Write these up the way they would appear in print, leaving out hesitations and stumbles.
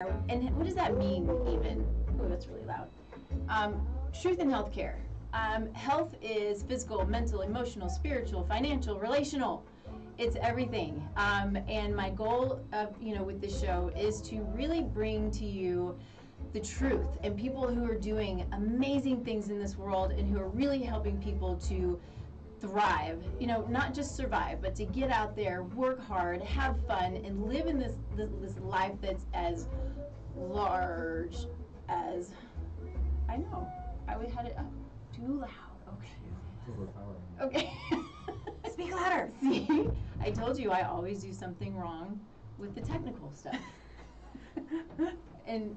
And what does that mean even? Oh, that's really loud. Truth in healthcare. Health is physical, mental, emotional, spiritual, financial, relational. It's everything. And my goal of, with this show is to really bring to you the truth and people who are doing amazing things in this world and who are really helping people to thrive, not just survive, but to get out there, work hard, have fun, and live in this life that's as large as, I know, I had it up too loud. Okay. It's overpowering. Okay. Speak louder. See, I told you I always do something wrong with the technical stuff. And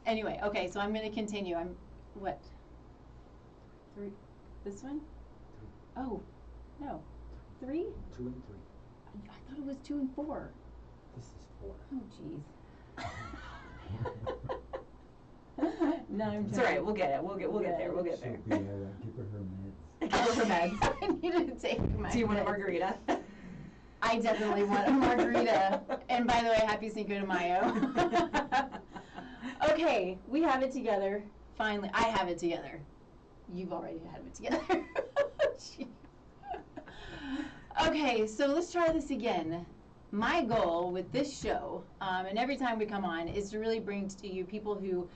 anyway, okay, so I'm going to continue. What? 3? This one? 3. Oh, no. 3? 2 and 3. I thought it was 2 and 4. This is 4. Oh, jeez. No, I'm It's all right. We'll get it. We'll get there. We'll get there. She'll be give her meds. Give her meds. I need to take my Do you want a meds. margarita? I definitely want a margarita. And by the way, happy Cinco de Mayo. Okay, we have it together. Finally, I have it together. You've already had it together. Okay, so let's try this again. My goal with this show, and every time we come on, is to really bring to you people who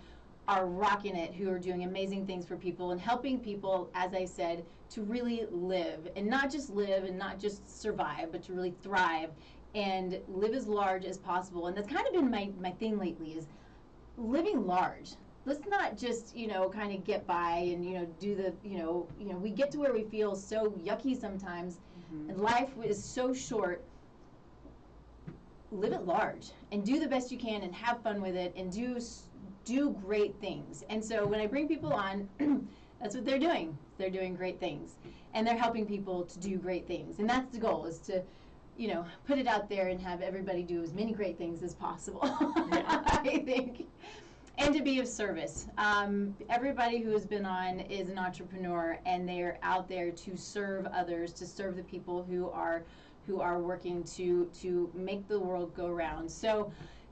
are rocking it, who are doing amazing things for people and helping people, as I said, to really live, and not just live and not just survive, but to really thrive and live as large as possible. And that's kind of been my thing lately, is living large. Let's not just, kind of get by and, do the, we get to where we feel so yucky sometimes, and life is so short. Live it large and do the best you can and have fun with it and do great things. And so when I bring people on, that's what they're doing. They're doing great things, and they're helping people to do great things. And that's the goal, is to, put it out there and have everybody do as many great things as possible. I think. And to be of service. Everybody who has been on is an entrepreneur, and they're out there to serve others, to serve the people who are working to make the world go round. So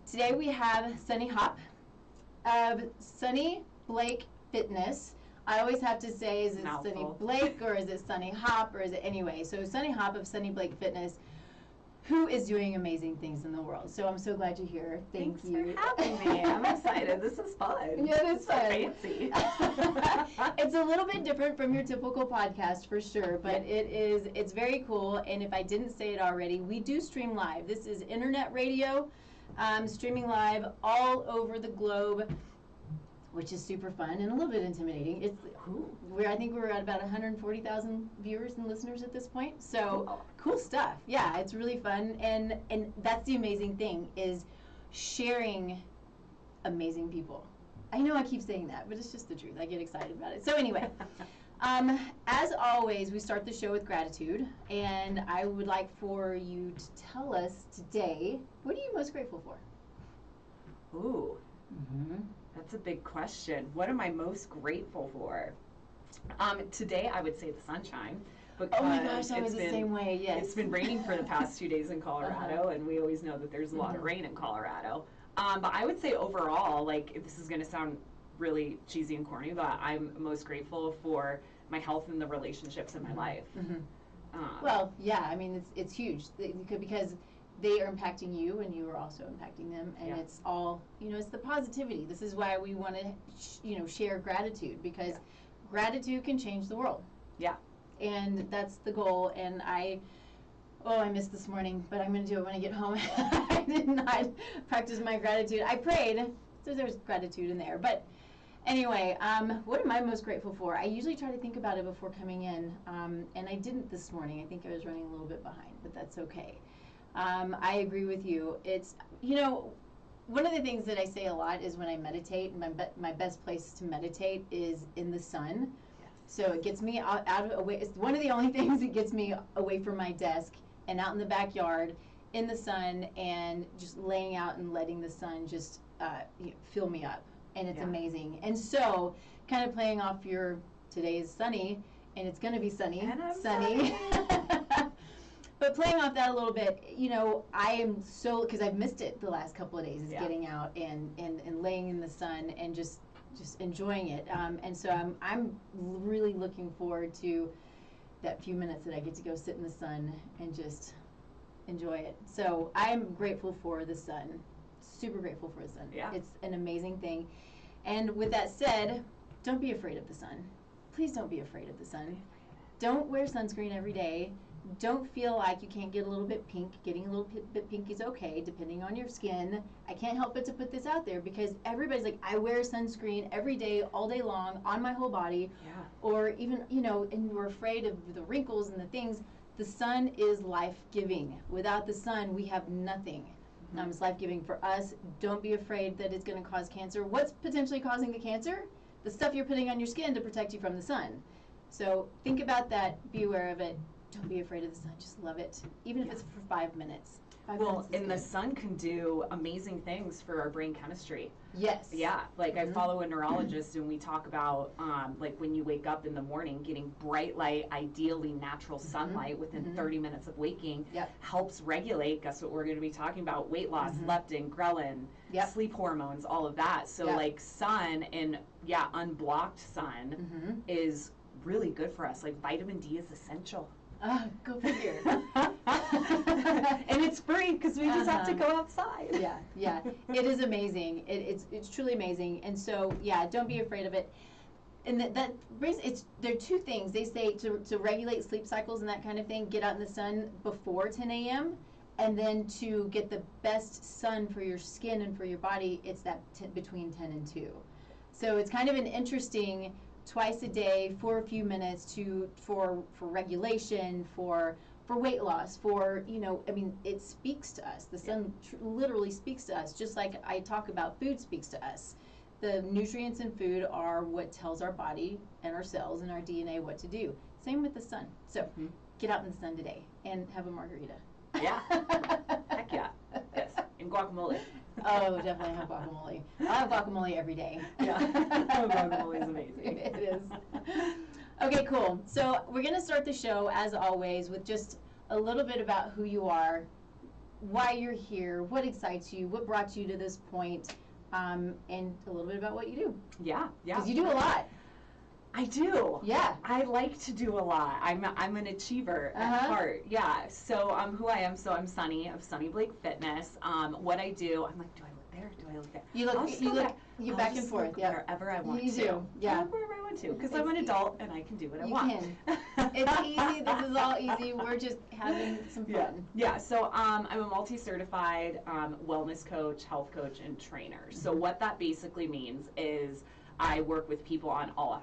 today we have Sunny Hop of Sunny Blake Fitness. I always have to say, is it Mouthful. Sunny Blake or is it Sunny Hop, or is it anyway? So Sunny Hop of Sunny Blake Fitness, who is doing amazing things in the world. So I'm so glad you're here. Thanks for having me. I'm excited. This is fun. Yeah, it's so fun. Fancy. It's a little bit different from your typical podcast for sure, but it's very cool. And if I didn't say it already, we do stream live. This is internet radio, streaming live all over the globe, which is super fun and a little bit intimidating. I think we're at about 140,000 viewers and listeners at this point. So cool stuff. Yeah, it's really fun, and that's the amazing thing, is sharing amazing people. I know I keep saying that, but it's just the truth. I get excited about it. So anyway, as always, we start the show with gratitude, and I would like for you to tell us today, what are you most grateful for? Ooh. That's a big question. What am I most grateful for? Today, I would say the sunshine. Oh my gosh, I was the same way, yes. It's been raining for the past 2 days in Colorado, and we always know that there's a lot of rain in Colorado. But I would say overall, if this is going to sound really cheesy and corny, but I'm most grateful for my health and the relationships in my life. Well, yeah, I mean, it's huge, because they are impacting you, and you are also impacting them, and it's all, it's the positivity. This is why we want to, share gratitude, because gratitude can change the world. Yeah. And that's the goal. And I missed this morning, but I'm going to do it when I get home. I did not practice my gratitude. I prayed, so there's gratitude in there. But anyway, what am I most grateful for? I usually try to think about it before coming in, and I didn't this morning. I think I was running a little bit behind, but that's okay. I agree with you. It's, one of the things that I say a lot is when I meditate, my best place to meditate is in the sun. Yes. So it gets me away. It's one of the only things that gets me away from my desk and out in the backyard in the sun, and just laying out and letting the sun just fill me up. And it's amazing. And so kind of playing off your, today is sunny, and it's going to be sunny. And I'm sunny. But playing off that a little bit, you know, I am so, because I've missed it the last couple of days, is Yeah. getting out and laying in the sun and just enjoying it. And so I'm really looking forward to that few minutes that I get to go sit in the sun and just enjoy it. So I'm grateful for the sun, super grateful for the sun. Yeah. It's an amazing thing. And with that said, don't be afraid of the sun. Please don't be afraid of the sun. Don't wear sunscreen every day. Don't feel like you can't get a little bit pink. Getting a little bit pink is okay, depending on your skin. I can't help but to put this out there because everybody's like, I wear sunscreen every day, all day long, on my whole body. Yeah. Or even, you know, and you're afraid of the wrinkles and the things. The sun is life-giving. Without the sun, we have nothing. It's life-giving for us. Don't be afraid that it's going to cause cancer. What's potentially causing the cancer? The stuff you're putting on your skin to protect you from the sun. So think about that. Be aware of it. Don't be afraid of the sun. Just love it, even if it's for 5 minutes. 5 Well, minutes is and the good. sun can do amazing things for our brain chemistry. Yes. Yeah, like I Mhm. follow a neurologist and we talk about like when you wake up in the morning, getting bright light, ideally natural sunlight within Mhm. 30 minutes of waking Yep. helps regulate, guess what we're going to be talking about, weight loss, Mhm. leptin, ghrelin, Yep. sleep hormones, all of that. So Yep. like sun and unblocked sun Mm-hmm. is really good for us. Like vitamin D is essential. Go figure. And it's free because we just have to go outside. Yeah. It is amazing. It's truly amazing. And so, yeah, don't be afraid of it. And that brings, there are two things. They say to regulate sleep cycles and that kind of thing, get out in the sun before 10 a.m. And then to get the best sun for your skin and for your body, it's that between 10 and 2. So it's kind of an interesting twice a day for a few minutes for regulation, for weight loss, for, you know, I mean, it speaks to us. The sun literally speaks to us, just like I talk about food speaks to us. The nutrients in food are what tells our body and our cells and our DNA what to do. Same with the sun. So get out in the sun today and have a margarita. Yeah. Heck yeah. Yes. And guacamole. Oh, definitely have guacamole. I have guacamole every day. Yeah. Guacamole is amazing. It is. Okay, cool. So we're going to start the show, as always, with just a little bit about who you are, why you're here, what excites you, what brought you to this point, and a little bit about what you do. Yeah. Because you do a lot. I do. Yeah. I like to do a lot. I'm an achiever at Uh-huh. heart. Yeah. So who I am. So I'm Sunny of Sunny Blake Fitness. What I do. I'm like, do I look there? Do I look there? You look, I'll just you go look, back. you I'll back just and forth. look Yeah. wherever I want You to. do, yeah. I'll look wherever I want to because I'm an It's adult and I can do what I You want. can. It's easy. This is all easy. We're just having some Yeah. fun. Yeah. So I'm a multi-certified wellness coach, health coach, and trainer. So what that basically means is I work with people on all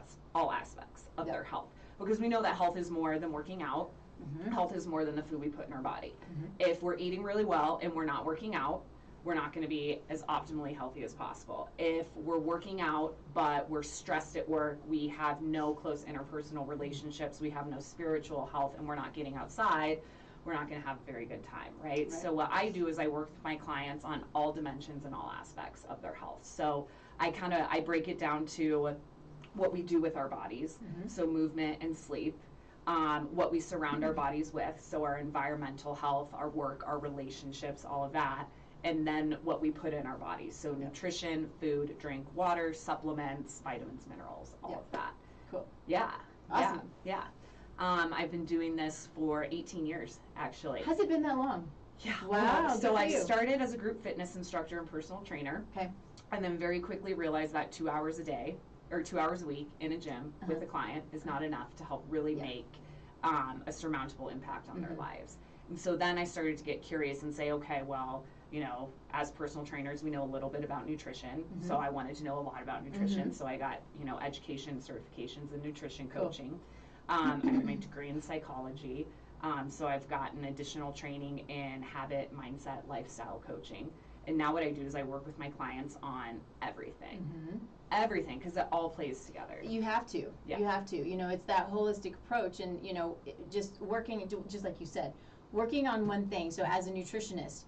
aspects of their health, because we know that health is more than working out. Mhm. Health is more than the food we put in our body. Mhm. If we're eating really well and we're not working out, we're not going to be as optimally healthy as possible. If we're working out but we're stressed at work, we have no close interpersonal relationships, we have no spiritual health, and we're not getting outside, we're not going to have a very good time, right? So what I do is I work with my clients on all dimensions and all aspects of their health. So I break it down to what we do with our bodies, so movement and sleep, what we surround our bodies with, so our environmental health, our work, our relationships, all of that, and then what we put in our bodies, so nutrition, food, drink, water, supplements, vitamins, minerals, all of that. Cool. Yeah. Awesome. Yeah. I've been doing this for 18 years, actually. Has it been that long? Yeah. Wow, So good for I you. started as a group fitness instructor and personal trainer. Okay. And then very quickly realized that 2 hours a day or 2 hours a week in a gym with a client is not enough to help really make a surmountable impact on their lives. And so then I started to get curious and say, okay, well, you know, as personal trainers, we know a little bit about nutrition. So I wanted to know a lot about nutrition. So I got, you know, education, certifications in nutrition coaching. I have my degree in psychology. So I've gotten additional training in habit, mindset, lifestyle coaching. And now what I do is I work with my clients on everything. Everything, because it all plays together. You have to. Yeah. You have to. You know, it's that holistic approach, and you know, just working, just like you said, working on one thing. So as a nutritionist,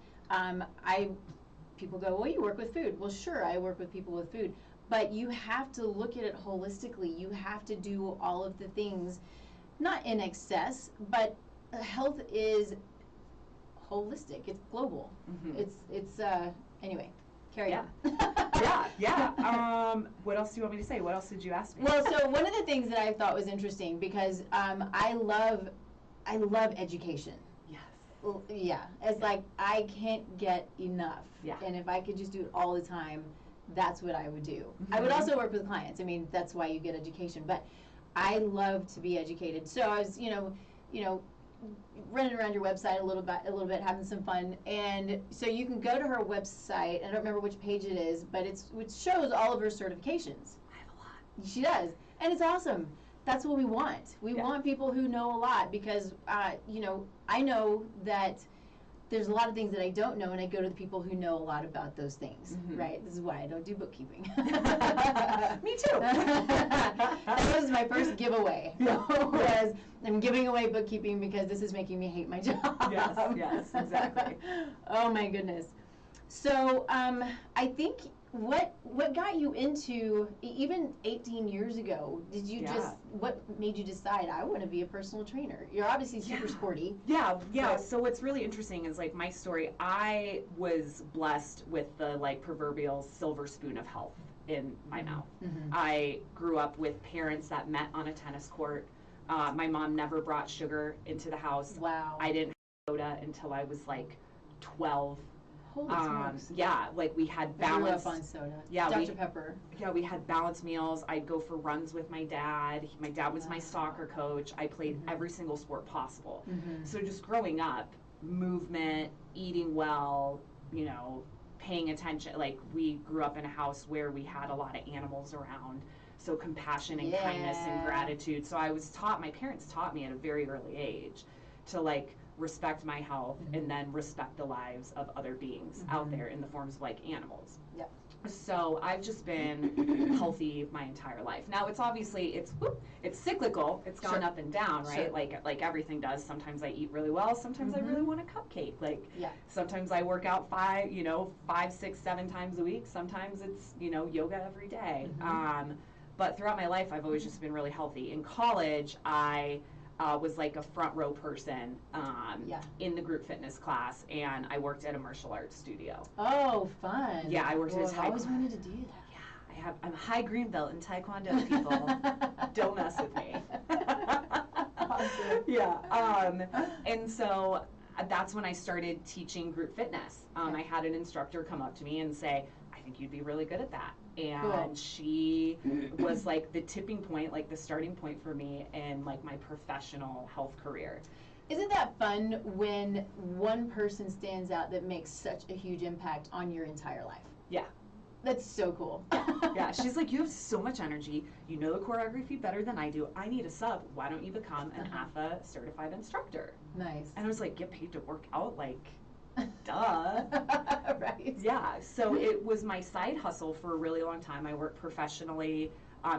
people go, well, you work with food. Well, sure, I work with people with food, but you have to look at it holistically. You have to do all of the things, not in excess, but health is holistic. It's global. Mhm. It's anyway. Carry Yeah. on. Yeah. What else do you want me to say? What else did you ask me? Well, so one of the things that I thought was interesting because I love education. Yes. Well, yeah, it's like I can't get enough. Yeah. And if I could just do it all the time, that's what I would do. I would Mhm. also work with clients. I mean, that's why you get education. But I love to be educated. So I was, running around your website a little bit, having some fun. And so you can go to her website. I don't remember which page it is, but it shows all of her certifications. I have a lot. She does, and it's awesome. That's what we want. We Yeah. want people who know a lot because, I know that there's a lot of things that I don't know, and I go to the people who know a lot about those things, Mhm. right? This is why I don't do bookkeeping. Me too. That was my first giveaway. Yeah. Was I'm giving away bookkeeping because this is making me hate my job. Yes, exactly. Oh my goodness. So I think what got you into even 18 years ago? Did you Yeah. what made you decide I want to be a personal trainer? You're obviously super Yeah. sporty. Yeah. But- So what's really interesting is like my story. I was blessed with the like proverbial silver spoon of health in my mouth. Mhm. I grew up with parents that met on a tennis court. My mom never brought sugar into the house. Wow. I didn't have soda until I was like 12. Holy smokes. Yeah, like we had I grew balanced. up on soda. Yeah, Dr. Pepper. Yeah, we had balanced meals. I'd go for runs with my dad. My dad was my Wow. soccer coach. I played Mhm. every single sport possible. Mm-hmm. So just growing up, movement, eating well, paying attention. Like we grew up in a house where we had a lot of animals around. So compassion and kindness and Yeah. gratitude. So I was taught, my parents taught me at a very early age to like respect my health Mhm. and then respect the lives of other beings out Mhm. there in the forms of like animals. Yep. So I've just been healthy my entire life. Now it's obviously it's cyclical. It's gone Sure. up and down, right? Sure. Like everything does. Sometimes I eat really well. Sometimes I Mhm. really want a cupcake. Like Yeah. sometimes I work out 5, 6, 7 times a week. Sometimes it's yoga every day. Mhm. But throughout my life, I've always just been really healthy. In college, I was like a front row person Yeah. in the group fitness class, and I worked at a martial arts studio. Oh, fun. Yeah, I worked at a I've always taekwondo. wanted to do that. Yeah, I'm a high green belt in Taekwondo, people. Don't mess with me. Awesome. Yeah. And so that's when I started teaching group fitness. Okay. I had an instructor come up to me and say, I think you'd be really good at that. And Cool. she was like the tipping point, like the starting point for me in like my professional health career. Isn't that fun when one person stands out that makes such a huge impact on your entire life? Yeah. That's so cool. Yeah, she's like, you have so much energy. You know the choreography better than I do. I need a sub. Why don't you become an AFA certified instructor? Nice. And I was like, get paid to work out? Like, duh. Right. Yeah, so it was my side hustle for a really long time. I worked professionally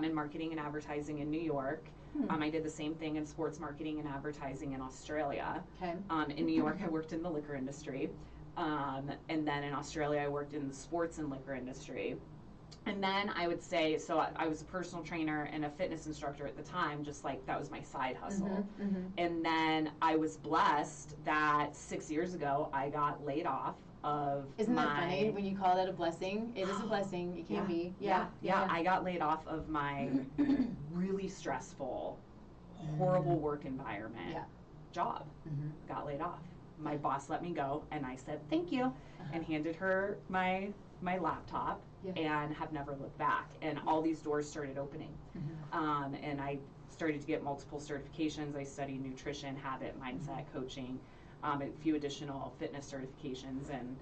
in marketing and advertising in New York. I did the same thing in sports marketing and advertising in Australia. Okay. In New York, I worked in the liquor industry. And then in Australia, I worked in the sports and liquor industry. And then I would say, so I was a personal trainer and a fitness instructor at the time, just like that was my side hustle. Mm-hmm, mm-hmm. And then I was blessed that 6 years ago, I got laid off of Isn't my... that funny when you call that a blessing? It is a blessing. It can be. Yeah. I got laid off of my really stressful, horrible work environment job. Mm-hmm. Got laid off. My boss let me go, and I said thank you, and handed her my laptop, and have never looked back. And all these doors started opening, and I started to get multiple certifications. I studied nutrition, habit, mindset, coaching, a few additional fitness certifications, and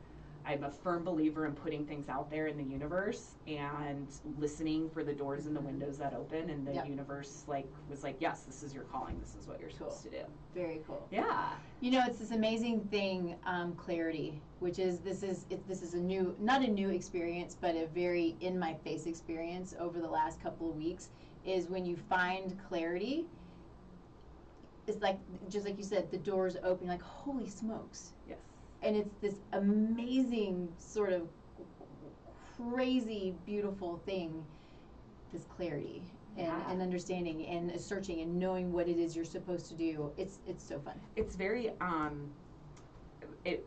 I'm a firm believer in putting things out there in the universe and listening for the doors and the windows that open, and the universe was like, yes, this is your calling, this is what you're supposed to do. Very cool. Yeah. It's this amazing thing, clarity, which is this is a new, not a new experience, but a very in my face experience over the last couple of weeks, is when you find clarity, it's like, just like you said, the doors open, like, holy smokes. Yes. And it's this amazing sort of crazy beautiful thing, this clarity and understanding and searching and knowing what it is you're supposed to do. It's so fun. It's very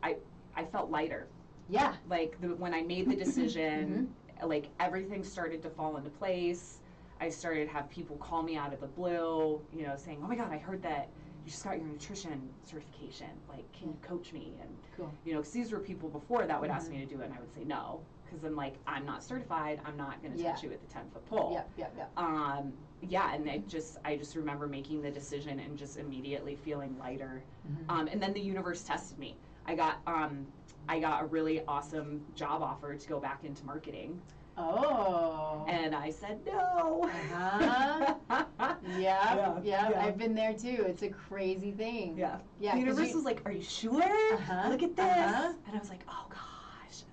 I felt lighter. Yeah. Like when I made the decision, like everything started to fall into place. I started to have people call me out of the blue, you know, saying, "Oh my God, I heard that you just got your nutrition certification. Like, can you coach me?" And Cool. you know, because these were people before that would ask me to do it, and I would say no, because I'm like, I'm not certified. I'm not going to touch you with the 10-foot pole. Yeah, and I just remember making the decision and just immediately feeling lighter. And then the universe tested me. I got a really awesome job offer to go back into marketing. Oh. And I said no. Yeah. I've been there too. It's a crazy thing. Yeah. Yeah. The universe was like, "Are you sure? Look at this." And I was like, "Oh gosh."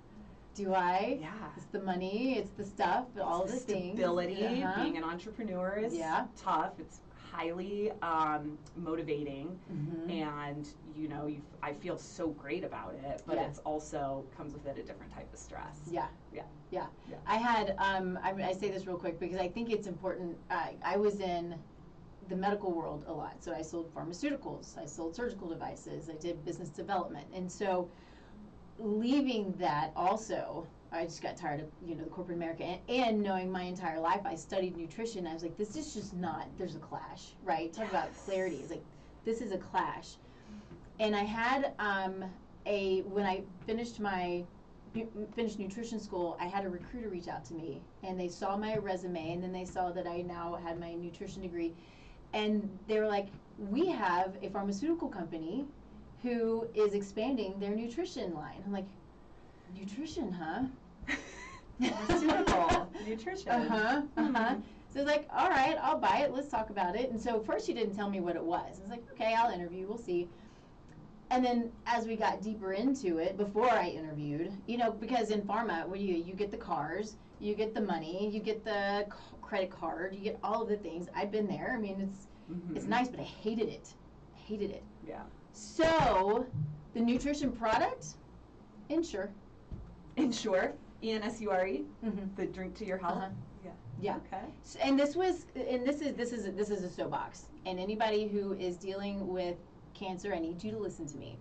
Do I? Yeah. It's the money. It's the stuff. All the things. Stability. Being an entrepreneur is tough. It's highly motivating, and you know, I feel so great about it, but it's also comes with it a different type of stress. Yeah. I had I say this real quick because I think it's important. I was in the medical world a lot, so I sold pharmaceuticals, I sold surgical devices, I did business development, and so leaving that also, I just got tired of, you know, the corporate America, and knowing my entire life I studied nutrition. I was like, this is just not, there's a clash, right? Talk about clarity. It's like, this is a clash. And I had when I finished nutrition school, I had a recruiter reach out to me, and they saw my resume, and then they saw that I now had my nutrition degree, and they were like, we have a pharmaceutical company who is expanding their nutrition line. I'm like, nutrition, huh? Pharmaceutical nutrition. So it's like, all right, I'll buy it. Let's talk about it. And so first she didn't tell me what it was. I was like, okay, I'll interview. We'll see. And then as we got deeper into it, before I interviewed, you know, because in pharma, what do you get the cars, you get the money, you get the credit card, you get all of the things. I've been there. I mean, it's nice, but I hated it. Yeah. So the nutrition product, Ensure. Ensure, ENSURE, the drink to your health. Yeah. Okay. So, and this is a soapbox. And anybody who is dealing with cancer, I need you to listen to me.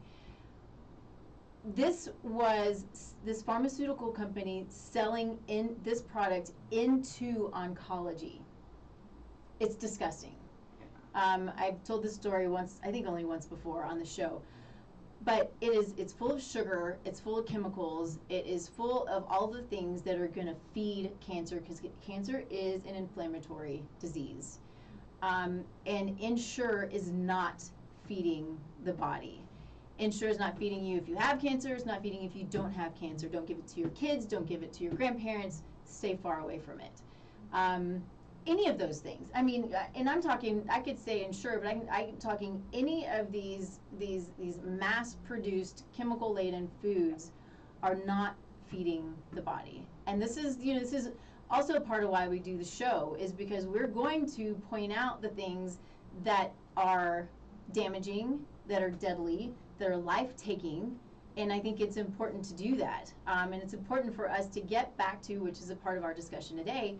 This was this pharmaceutical company selling in this product into oncology. It's disgusting. I've told this story once, I think only once before on the show. But it's full of sugar, it's full of chemicals, it is full of all the things that are going to feed cancer, because cancer is an inflammatory disease. And Ensure is not feeding the body. Ensure is not feeding you if you have cancer, it's not feeding you if you don't have cancer. Don't give it to your kids, don't give it to your grandparents, stay far away from it. Any of those things. I mean, and I'm talking, I could say Ensure, but I'm talking any of these mass-produced, chemical-laden foods are not feeding the body. And this is, you know, this is also part of why we do the show, is because we're going to point out the things that are damaging, that are deadly, that are life-taking, and I think it's important to do that. And it's important for us to get back to, which is a part of our discussion today,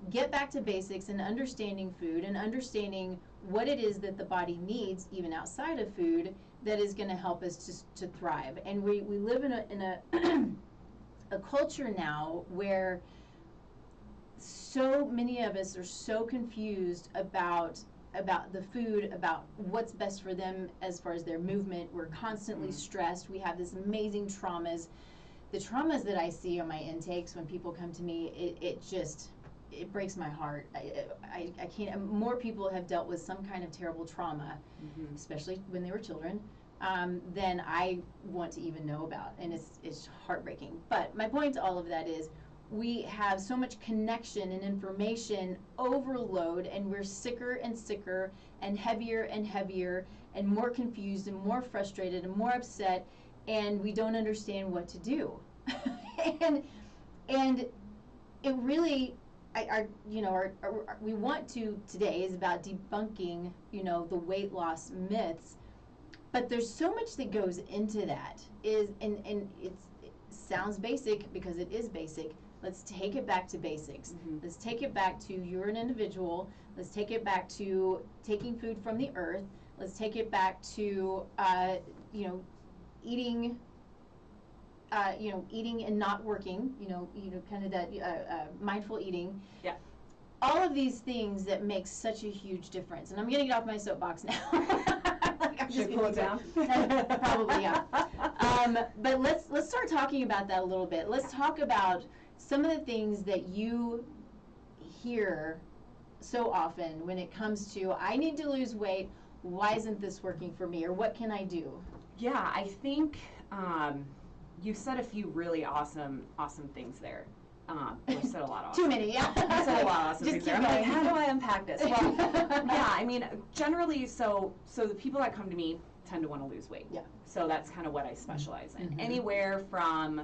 get back to basics and understanding food and understanding what it is that the body needs, even outside of food, that is going to help us to thrive. And we live in a a culture now where so many of us are so confused about the food, about what's best for them as far as their movement. We're constantly stressed. We have this amazing traumas. The traumas that I see on my intakes when people come to me, it breaks my heart. I can't. More people have dealt with some kind of terrible trauma, especially when they were children, than I want to even know about, and it's heartbreaking. But my point to all of that is, we have so much connection and information overload, and we're sicker and sicker, and heavier and more confused and more frustrated and more upset, and we don't understand what to do. and it really. We want to today is about debunking, you know, the weight loss myths, but there's so much that goes into that. And it sounds basic because it is basic. Let's take it back to basics. Let's take it back to you're an individual. Let's take it back to taking food from the earth. Let's take it back to eating, eating and not working, kind of that mindful eating. Yeah. All of these things that make such a huge difference. And I'm going to get off my soapbox now. I'm Should gonna cool it down? Probably, yeah. But let's start talking about that a little bit. Let's talk about some of the things that you hear so often when it comes to, I need to lose weight, why isn't this working for me, or what can I do? Yeah, I think you said a few really awesome things there. You said a lot of awesome. Too many, yeah. You said a lot of awesome Just things keep there. I'm like, going. how do I unpack this? Well, yeah, I mean, generally, so the people that come to me tend to want to lose weight. Yeah. So that's kind of what I specialize in. Mm-hmm. Anywhere from,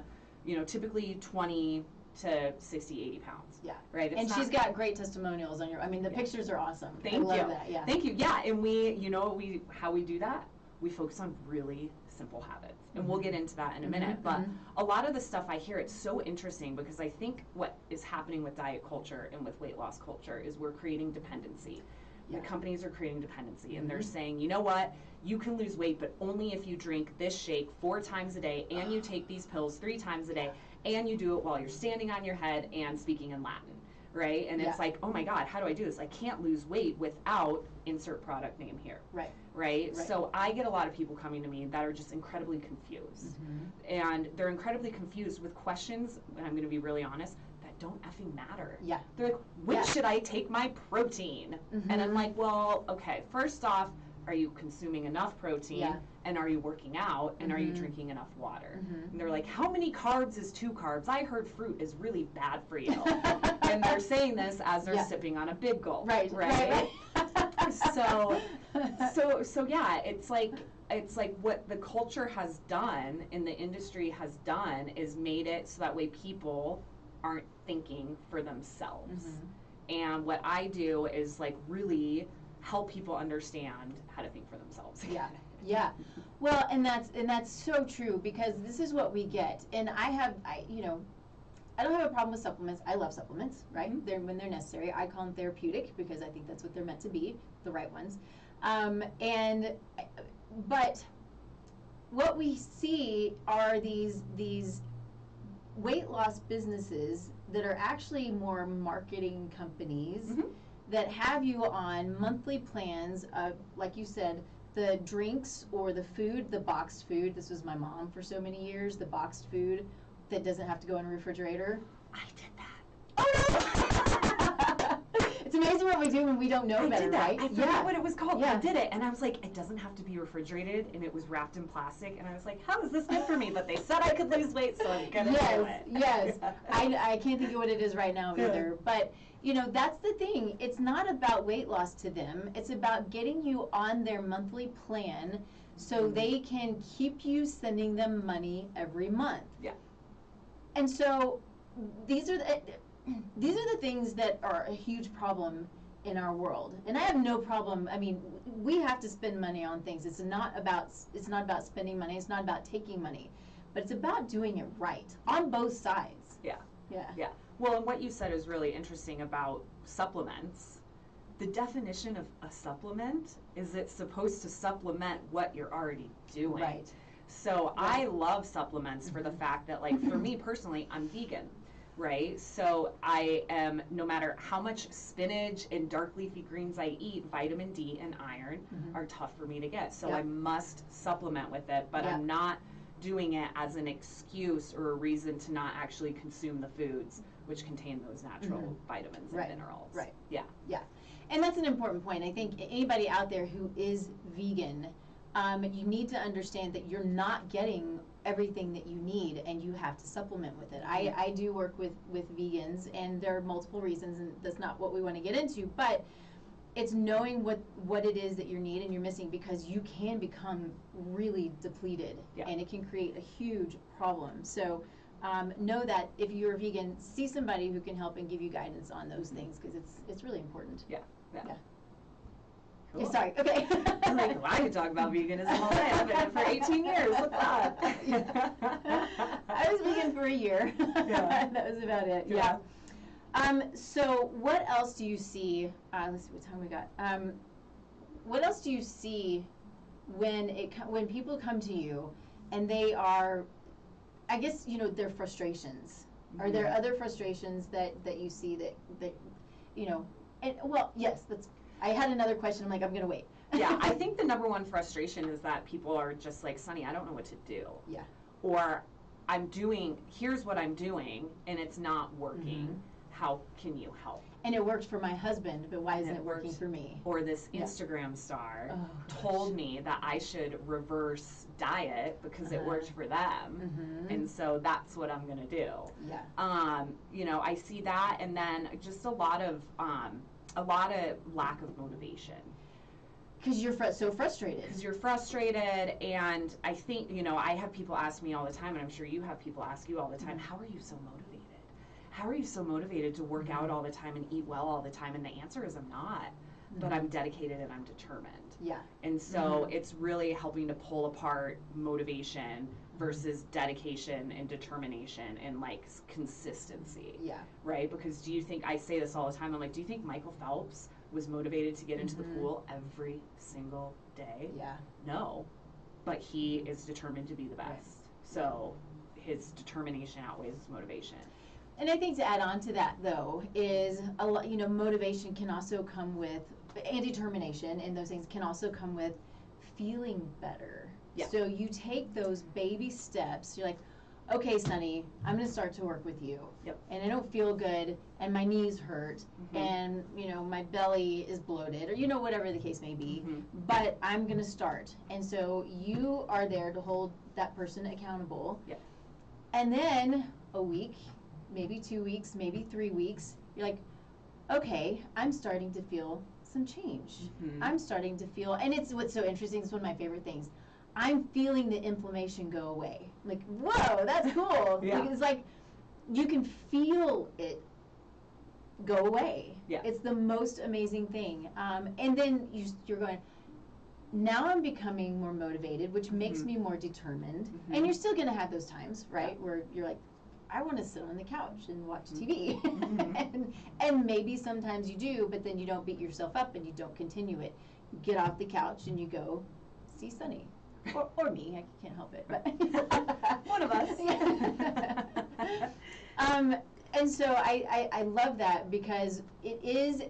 typically 20 to 60, 80 pounds. Yeah. Right. And she's got great testimonials on the pictures are awesome. Thank I love you. that, yeah. Thank you. Yeah, and how we do that? We focus on really simple habits. And we'll get into that in a minute. But a lot of the stuff I hear, it's so interesting because I think what is happening with diet culture and with weight loss culture is we're creating dependency. Yeah. The companies are creating dependency and they're saying, you know what, you can lose weight, but only if you drink this shake 4 times a day and you take these pills 3 times a day and you do it while you're standing on your head and speaking in Latin. Right? And it's like, oh my God, how do I do this? I can't lose weight without insert product name here. Right. Right? So I get a lot of people coming to me that are just incredibly confused. And they're incredibly confused with questions, and I'm going to be really honest, that don't effing matter. Yeah. They're like, when should I take my protein? And I'm like, well, okay, first off, are you consuming enough protein? Yeah. And are you working out? And are you drinking enough water? And they're like, how many carbs is 2 carbs? I heard fruit is really bad for you. And they're saying this as they're sipping on a big gulp. Right. So yeah, it's like what the culture has done and the industry has done is made it so that way people aren't thinking for themselves. And what I do is like really help people understand how to think for themselves. Yeah. Well, and that's so true because this is what we get. And I don't have a problem with supplements. I love supplements, right? When they're necessary. I call them therapeutic because I think that's what they're meant to be, the right ones. But what we see are these weight loss businesses that are actually more marketing companies that have you on monthly plans of, like you said, the drinks or the food, the boxed food. This was my mom for so many years, the boxed food that doesn't have to go in a refrigerator. I did that. Oh no! It's amazing what we do when we don't know better, right? I forget what it was called. Yeah. I did it, and I was like, it doesn't have to be refrigerated, and it was wrapped in plastic, and I was like, how is this good for me? But they said I could lose weight, so I'm gonna do it. Yes. I can't think of what it is right now either, but that's the thing. It's not about weight loss to them. It's about getting you on their monthly plan so they can keep you sending them money every month. Yeah. And so these are the things that are a huge problem in our world. And I have no problem. I mean, we have to spend money on things. It's not about spending money. It's not about taking money. But it's about doing it right on both sides. Yeah. Yeah. Well, and what you said is really interesting about supplements. The definition of a supplement is it's supposed to supplement what you're already doing. Right. So I love supplements for the fact that, like, for me personally, I'm vegan, right? So I am, no matter how much spinach and dark leafy greens I eat, vitamin D and iron are tough for me to get. So I must supplement with it, but I'm not doing it as an excuse or a reason to not actually consume the foods which contain those natural vitamins and minerals. Right. Yeah. And that's an important point. I think anybody out there who is vegan, you need to understand that you're not getting everything that you need and you have to supplement with it. I do work with vegans, and there are multiple reasons, and that's not what we want to get into, but it's knowing what it is that you need and you're missing, because you can become really depleted and it can create a huge problem. So know that if you're a vegan, see somebody who can help and give you guidance on those things, because it's really important. Yeah. Cool. Yeah, sorry. Okay. I'm like, well, I could talk about veganism all day. I've been in it for 18 years. What's that? I was vegan for a year. Yeah. That was about it. Yeah. So what else do you see? Let's see what time we got. What else do you see when people come to you and they are, I guess, you know, their frustrations. Are there other frustrations that you see that you know, and well, yes, that's, I had another question, I'm like, I'm gonna wait. Yeah, I think the number one frustration is that people are just like, Sunny, I don't know what to do. Yeah. Or here's what I'm doing, and it's not working. How can you help? And it worked for my husband, but why isn't it working for me? Or this Instagram star Oh, told me that I should reverse diet because it worked for them, and so that's what I'm gonna do. Yeah. You know, I see that, and then just a lot of lack of motivation. Because you're so frustrated. Because you're frustrated, and I think, you know, I have people ask me all the time, and I'm sure you have people ask you all the time, how are you so motivated? How are you so motivated to work out all the time and eat well all the time? And the answer is I'm not, but I'm dedicated and I'm determined. Yeah. And so it's really helping to pull apart motivation versus dedication and determination and like consistency. Yeah. Right? Because do you think, I say this all the time, I'm like, do you think Michael Phelps was motivated to get into the pool every single day? Yeah. No. But he is determined to be the best. Right. So his determination outweighs his motivation. And I think to add on to that, though, is a lot, you know, motivation can also come with, and determination, and those things can also come with feeling better. Yeah. So you take those baby steps. You're like, okay, Sunny, I'm going to start to work with you. Yep. And I don't feel good, and my knees hurt, and, you know, my belly is bloated, or, you know, whatever the case may be. But I'm going to start. And so you are there to hold that person accountable. Yep. And then a week, maybe 2 weeks, maybe 3 weeks, you're like, okay, I'm starting to feel some change. I'm starting to feel, and it's what's so interesting, it's one of my favorite things. I'm feeling the inflammation go away. Like, whoa, that's cool. Yeah. Because, like, you can feel it go away. Yeah. It's the most amazing thing. And then you're going, now I'm becoming more motivated, which makes me more determined. And you're still going to have those times, right, where you're like, I want to sit on the couch and watch TV. and maybe sometimes you do, but then you don't beat yourself up and you don't continue it. You get off the couch and you go see Sunny. Or me, I can't help it. But One of us. And so I love that because it is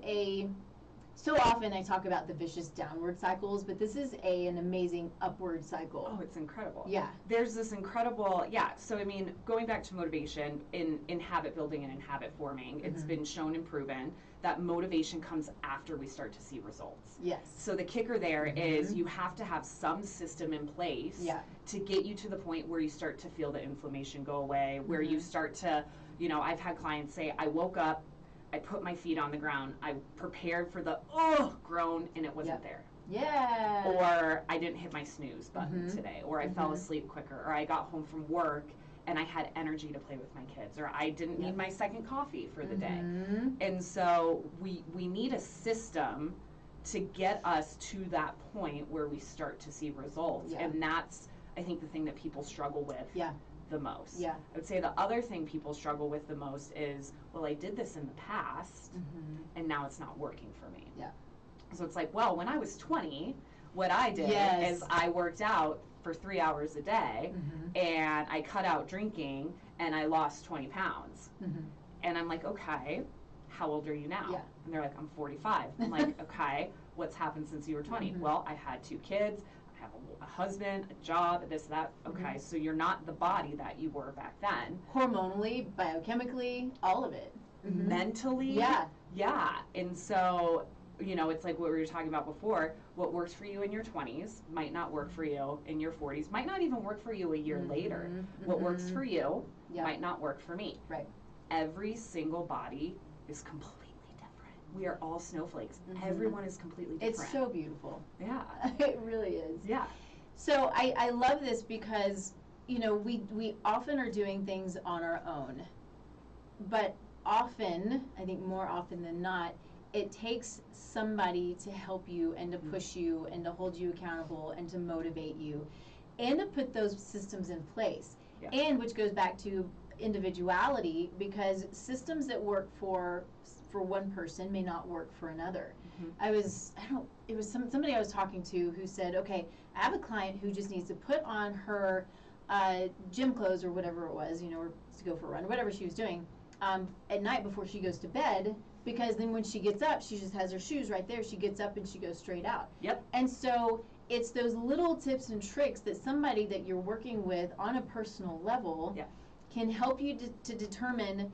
so often I talk about the vicious downward cycles, but this is an amazing upward cycle. Oh, it's incredible. Yeah. There's this incredible, so I mean, going back to motivation in habit building and in habit forming, it's been shown and proven that motivation comes after we start to see results. Yes. So the kicker there is you have to have some system in place to get you to the point where you start to feel the inflammation go away, where you start to, you know, I've had clients say, I woke up, I put my feet on the ground, I prepared for the groan, and it wasn't there. Yeah. Or I didn't hit my snooze button today, or I fell asleep quicker, or I got home from work and I had energy to play with my kids, or I didn't need my second coffee for the day. And so we need a system to get us to that point where we start to see results. And that's, I think, the thing that people struggle with the most. I would say the other thing people struggle with the most is, well, I did this in the past and now it's not working for me. So it's like, well, when I was 20, what I did is I worked out for 3 hours a day and I cut out drinking and I lost 20 pounds. And I'm like, okay, how old are you now? And they're like, I'm 45. I'm like, okay, what's happened since you were 20? Well, I had 2 kids. I have a husband, a job, this, that. Okay, so you're not the body that you were back then. Hormonally, biochemically, all of it. Mentally. Yeah. And so, you know, it's like what we were talking about before. What works for you in your 20s might not work for you in your 40s, might not even work for you a year later. What works for you might not work for me. Right. Every single body is completely different. We are all snowflakes. Everyone is completely different. It's so beautiful. Yeah. It really is. Yeah. So I love this because, you know, we often are doing things on our own. But often, I think more often than not, it takes somebody to help you and to push you and to hold you accountable and to motivate you and to put those systems in place. And which goes back to individuality, because systems that work for one person may not work for another. It was somebody I was talking to who said, okay, I have a client who just needs to put on her gym clothes or whatever it was, you know, or to go for a run, whatever she was doing, at night before she goes to bed, because then when she gets up, she just has her shoes right there. She gets up and she goes straight out. Yep. And so it's those little tips and tricks that somebody that you're working with on a personal level can help you to determine,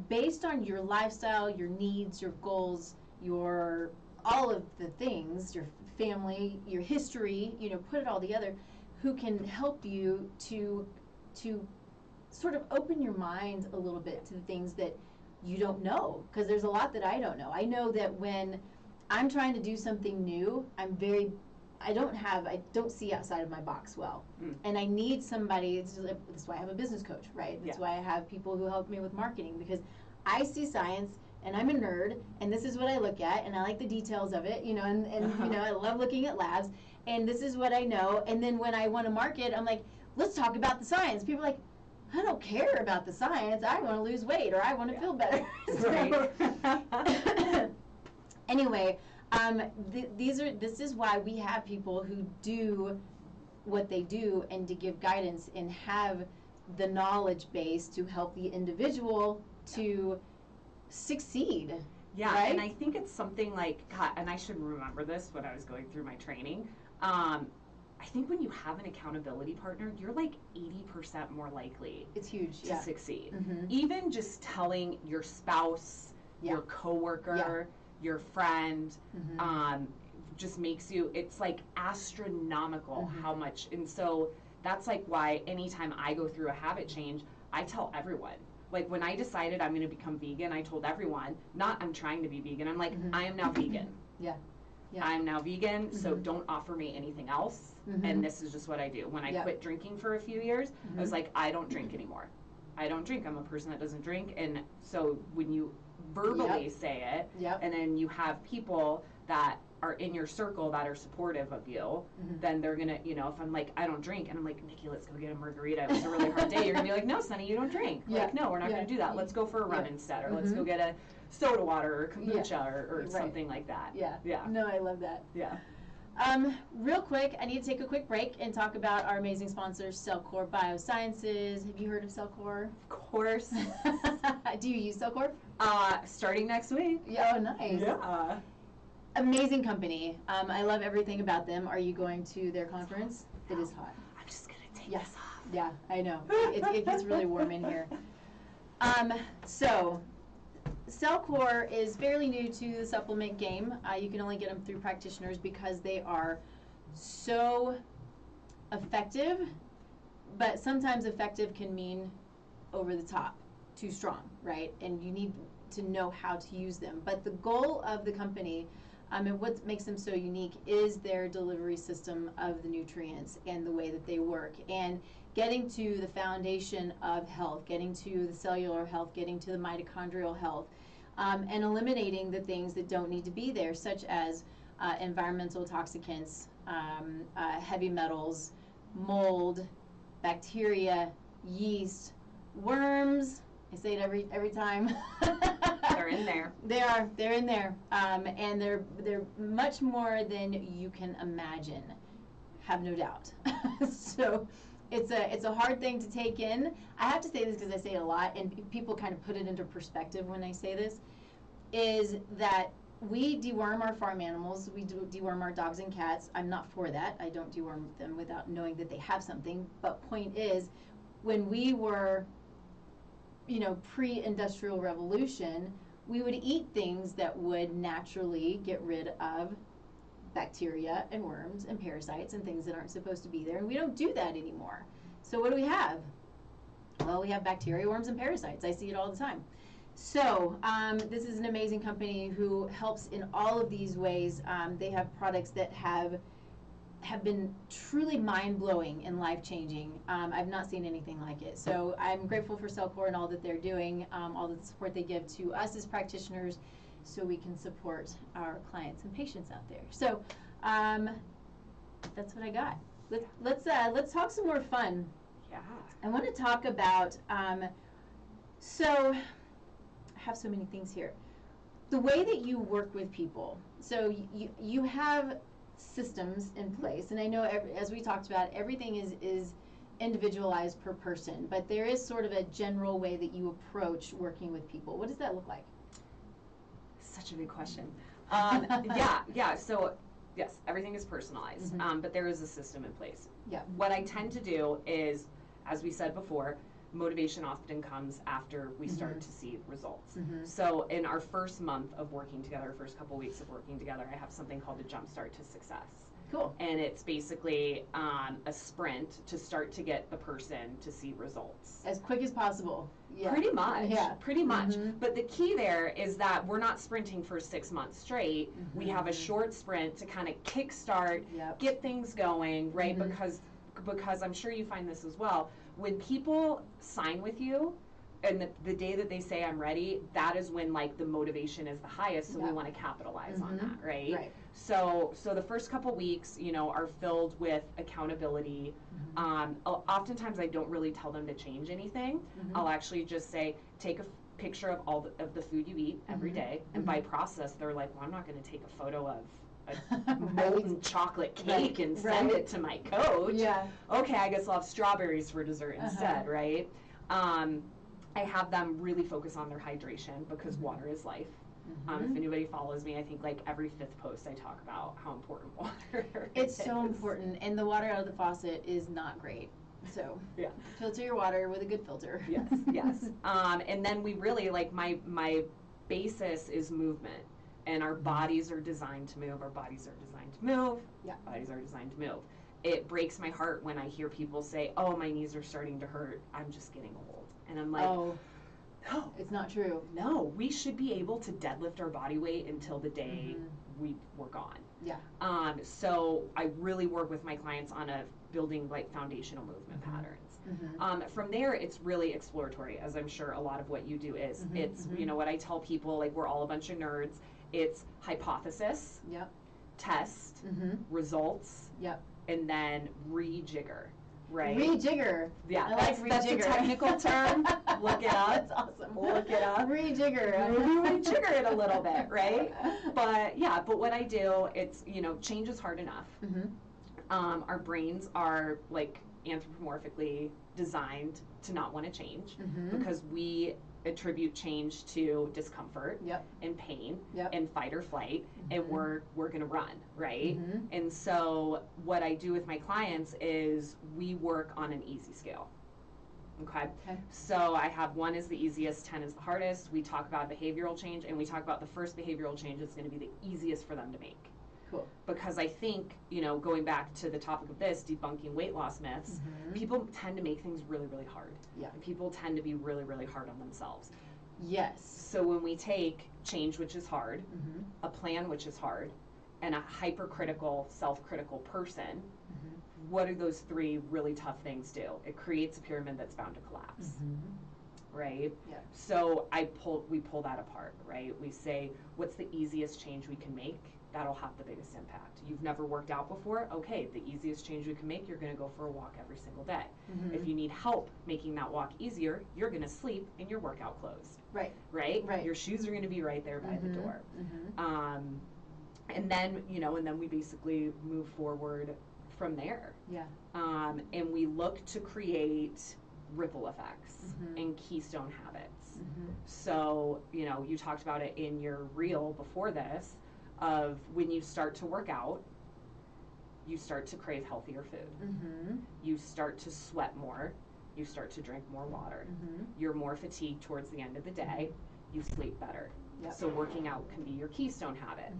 based on your lifestyle, your needs, your goals, your all of the things, your family, your history, you know, put it all together, who can help you to sort of open your mind a little bit to the things that you don't know, because there's a lot that I don't know. I know that when I'm trying to do something new, I don't see outside of my box well. And I need somebody, that's why I have a business coach, right? That's why I have people who help me with marketing, because I see science and I'm a nerd and this is what I look at and I like the details of it, you know, and you know, I love looking at labs and this is what I know. And then when I want to market, I'm like, let's talk about the science. People are like, I don't care about the science. I want to lose weight or I want to feel better. Right. Anyway, this is why we have people who do what they do and to give guidance and have the knowledge base to help the individual to succeed. Yeah, right? And I think it's something like, and I should remember this when I was going through my training. I think when you have an accountability partner, you're like 80% more likely It's huge to succeed. Mm-hmm. Even just telling your spouse, your coworker, your friend, just makes you, it's like astronomical how much. And so that's like why anytime I go through a habit change, I tell everyone. Like when I decided I'm going to become vegan, I told everyone, not I'm trying to be vegan. I'm like, I am now vegan. Yeah. I'm now vegan, so don't offer me anything else. And this is just what I do. When I quit drinking for a few years, I was like, I don't drink anymore. I don't drink. I'm a person that doesn't drink. And so when you verbally say it, and then you have people that are in your circle that are supportive of you, then they're gonna, you know, if I'm like, I don't drink, and I'm like, Nikki, let's go get a margarita. It was a really hard day. You're gonna be like, no, Sonny, you don't drink. Like, no, we're not gonna do that. Let's go for a run instead, or let's go get a soda water or kombucha or something like that. Yeah. No, I love that. Yeah. Real quick, I need to take a quick break and talk about our amazing sponsors, Cellcore Biosciences. Have you heard of Cellcore? Of course. Do you use Cellcore? Starting next week. Yeah, oh, nice. Yeah. Amazing company. I love everything about them. Are you going to their conference? It is hot. I'm just gonna take this off. Yeah, I know. It gets really warm in here. So, Cellcore is fairly new to the supplement game. You can only get them through practitioners because they are so effective, but sometimes effective can mean over the top, too strong, right? And you need to know how to use them. But the goal of the company, and what makes them so unique, is their delivery system of the nutrients and the way that they work. And getting to the foundation of health, getting to the cellular health, getting to the mitochondrial health, and eliminating the things that don't need to be there, such as environmental toxicants, heavy metals, mold, bacteria, yeast, worms. I say it every time. They're in there. They're in there, and they're much more than you can imagine. Have no doubt. So it's a hard thing to take in. I have to say this because I say it a lot, and people kind of put it into perspective when I say this, is that we deworm our farm animals. We deworm our dogs and cats. I'm not for that. I don't deworm them without knowing that they have something. But point is, when we were, you know, pre-industrial revolution, we would eat things that would naturally get rid of bacteria and worms and parasites and things that aren't supposed to be there, and we don't do that anymore. So what do we have? Well, we have bacteria, worms, and parasites. I see it all the time. So this is an amazing company who helps in all of these ways. They have products that have been truly mind-blowing and life-changing. I've not seen anything like it. So I'm grateful for Cellcore and all that they're doing, all the support they give to us as practitioners, so we can support our clients and patients out there. So that's what I got. Let's talk some more fun. Yeah. I want to talk about, so I have so many things here. The way that you work with people. So you have systems in place, and I know as we talked about, everything is individualized per person, but there is sort of a general way that you approach working with people. What does that look like? Such a big question. Yeah. So yes, everything is personalized, but there is a system in place. Yeah. What I tend to do is, as we said before, motivation often comes after we start to see results. So in our first month of working together, first couple weeks of working together, I have something called a Jumpstart to Success. Cool. And it's basically a sprint to start to get the person to see results. As quick as possible. Yeah. Pretty much. Yeah. Pretty much. But the key there is that we're not sprinting for 6 months straight. We have a short sprint to kind of kickstart, get things going, right? Because I'm sure you find this as well. When people sign with you, and the day that they say I'm ready, that is when like the motivation is the highest. So we want to capitalize on that, right? Right. So the first couple weeks, you know, are filled with accountability. Oftentimes I don't really tell them to change anything. I'll actually just say, take a picture of all of the food you eat every day. And by process, they're like, well, I'm not going to take a photo of a molten chocolate cake and send it to my coach. Yeah. Okay, I guess I'll have strawberries for dessert instead, right? I have them really focus on their hydration because water is life. If anybody follows me, I think like every 5th post I talk about how important water It's so important, and the water out of the faucet is not great. So filter your water with a good filter. Yes. And then we really like my basis is movement, and our bodies are designed to move. Our bodies are designed to move. Bodies are designed to move. It breaks my heart when I hear people say, "Oh, my knees are starting to hurt. I'm just getting old," and I'm like, "Oh, no, it's not true. No, we should be able to deadlift our body weight until the day we're gone." Yeah. So I really work with my clients on building like foundational movement patterns. From there, it's really exploratory, as I'm sure a lot of what you do is. It's you know what I tell people, like we're all a bunch of nerds. It's hypothesis, test, results, and then rejigger. Right. Rejigger. Yeah, I like that's a technical term. Look it up. That's awesome. Look it up. Rejigger. Rejigger it a little bit, right? But what I do, it's, you know, change is hard enough. Our brains are like anthropomorphically designed to not want to change because we attribute change to discomfort and pain and fight or flight, and we're gonna run, right? And so what I do with my clients is we work on an easy scale. Okay. So I have 1 is the easiest, 10 is the hardest. We talk about behavioral change, and we talk about the first behavioral change that's going to be the easiest for them to make. Cool. Because I think, you know, going back to the topic of this, debunking weight loss myths, people tend to make things really, really hard. And people tend to be really, really hard on themselves. Yes. So when we take change, which is hard, a plan, which is hard, and a hypercritical, self-critical person, what do those 3 really tough things do? It creates a pyramid that's bound to collapse. Right? Yeah. So we pull that apart, right? We say, what's the easiest change we can make? That'll have the biggest impact. You've never worked out before? Okay, the easiest change you can make, you're gonna go for a walk every single day. If you need help making that walk easier, you're gonna sleep in your workout clothes. Right? Your shoes are gonna be right there by the door. And then, you know, and then we basically move forward from there. And we look to create ripple effects and keystone habits. So, you know, you talked about it in your reel before this, of when you start to work out, you start to crave healthier food. You start to sweat more. You start to drink more water. You're more fatigued towards the end of the day. You sleep better. So working out can be your keystone habit.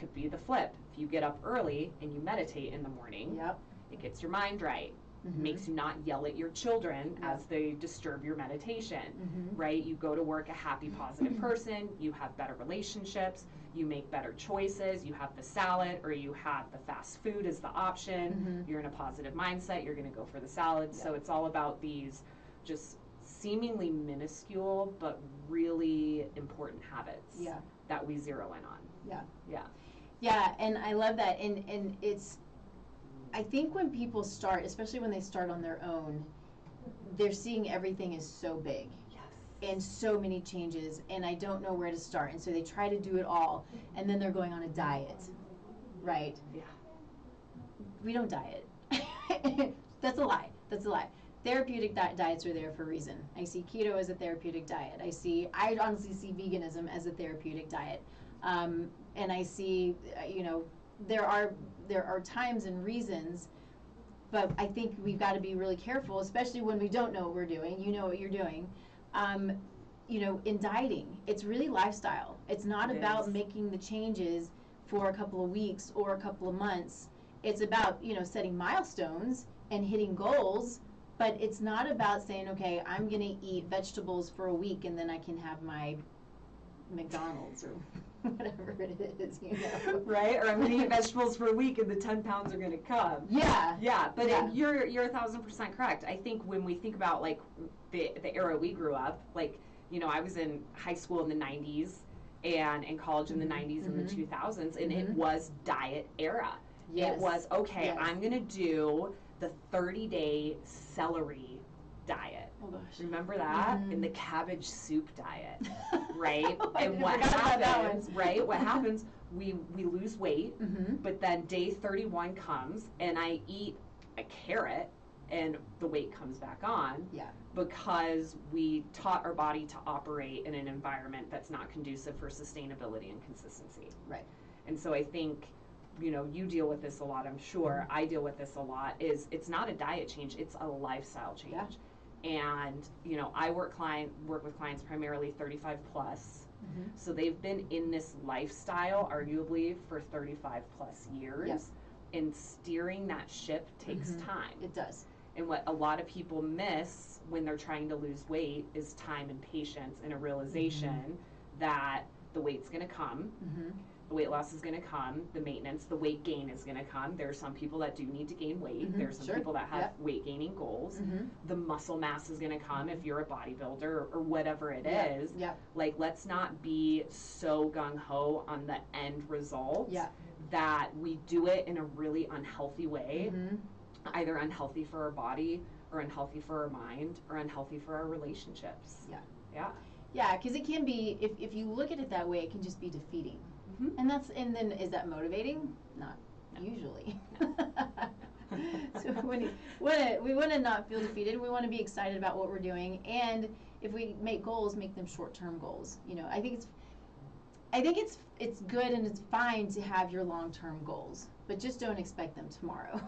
Could be the flip. If you get up early and you meditate in the morning, it gets your mind right. Makes you not yell at your children as they disturb your meditation, right? You go to work a happy, positive person, you have better relationships, you make better choices, you have the salad or you have the fast food as the option, you're in a positive mindset, you're gonna go for the salad. So it's all about these just seemingly minuscule but really important habits that we zero in on. Yeah, and I love that, and it's, I think when people start, especially when they start on their own, they're seeing everything is so big and so many changes, and I don't know where to start, and so they try to do it all, and then they're going on a diet, right? We don't diet. That's a lie. That's a lie. Therapeutic diets are there for a reason. I see keto as a therapeutic diet. I honestly see veganism as a therapeutic diet. And I see, there are times and reasons, but I think we've got to be really careful, especially when we don't know what we're doing. You know what you're doing. In dieting, it's really lifestyle. It's not about making the changes for a couple of weeks or a couple of months. It's about, setting milestones and hitting goals, but it's not about saying, okay, I'm going to eat vegetables for a week and then I can have my McDonald's or whatever it is, Right? Or I'm going to eat vegetables for a week and the 10 pounds are going to come. Yeah. Yeah, but you're 1,000% correct. I think when we think about like the era we grew up, like, I was in high school in the 90s and in college in the 90s and the 2000s, and it was diet era. Yes. It was, okay, Yes. I'm going to do the 30-day celery diet. Oh gosh. Remember that? And the cabbage soup diet, right? I And what forgot about that happens, right? What happens, we lose weight, but then day 31 comes and I eat a carrot and the weight comes back on. Yeah. Because we taught our body to operate in an environment that's not conducive for sustainability and consistency. Right. And so I think, you deal with this a lot, I'm sure. I deal with this a lot, it's not a diet change, it's a lifestyle change. Yeah. And, I work with clients primarily 35 plus. So they've been in this lifestyle arguably for 35 plus years. Yep. And steering that ship takes time. It does. And what a lot of people miss when they're trying to lose weight is time and patience and a realization that the weight's going to come, the weight loss is going to come, the maintenance, the weight gain is going to come. There are some people that do need to gain weight. There's some people that have weight gaining goals. The muscle mass is going to come if you're a bodybuilder or whatever it is. Like, let's not be so gung-ho on the end result that we do it in a really unhealthy way. Either unhealthy for our body or unhealthy for our mind or unhealthy for our relationships. Yeah, because it can be, if you look at it that way, it can just be defeating. And then is that motivating? Not usually. So we want to not feel defeated. We want to be excited about what we're doing, and if we make goals, make them short-term goals. I think it's good and it's fine to have your long-term goals, but just don't expect them tomorrow.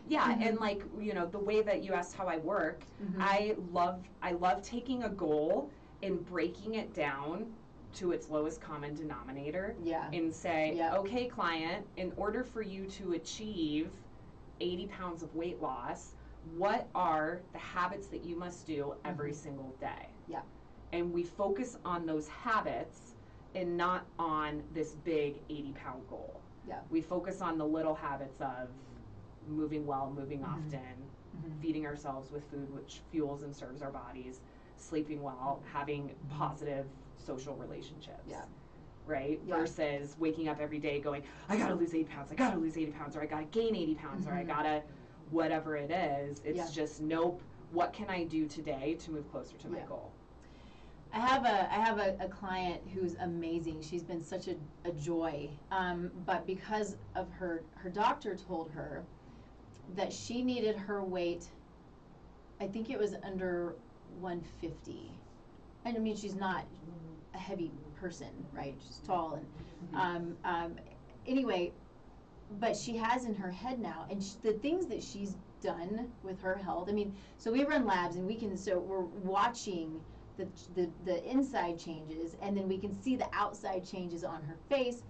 Yeah, and like, the way that you asked how I work, I love taking a goal and breaking it down to its lowest common denominator. And say, okay, client, in order for you to achieve 80 pounds of weight loss, what are the habits that you must do every single day? And we focus on those habits and not on this big 80-pound goal. We focus on the little habits of moving well, moving often, feeding ourselves with food which fuels and serves our bodies, sleeping well, having positive social relationships. Right? Versus waking up every day going, I gotta lose 80 pounds, I gotta lose 80 pounds, or I gotta gain 80 pounds, or I gotta whatever it is. It's just, nope, what can I do today to move closer to my goal? I have a client who's amazing. She's been such a joy, but because of her doctor told her that she needed her weight, I think it was under 150. And I mean, she's not a heavy person, right? She's tall and anyway, but she has in her head now, and the things that she's done with her health. I mean, so we run labs, and we're watching the inside changes, and then we can see the outside changes on her face.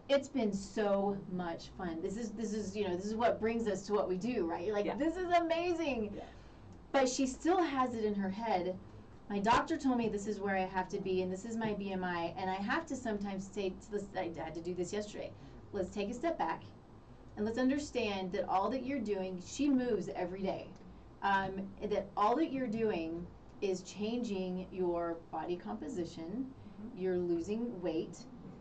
It's been so much fun. This is what brings us to what we do, right? You're like, this is amazing. But she still has it in her head. My doctor told me this is where I have to be, and this is my BMI, and I have to sometimes say, I had to do this yesterday. Let's take a step back, and let's understand that all that you're doing, she moves every day, that all that you're doing is changing your body composition, you're losing weight,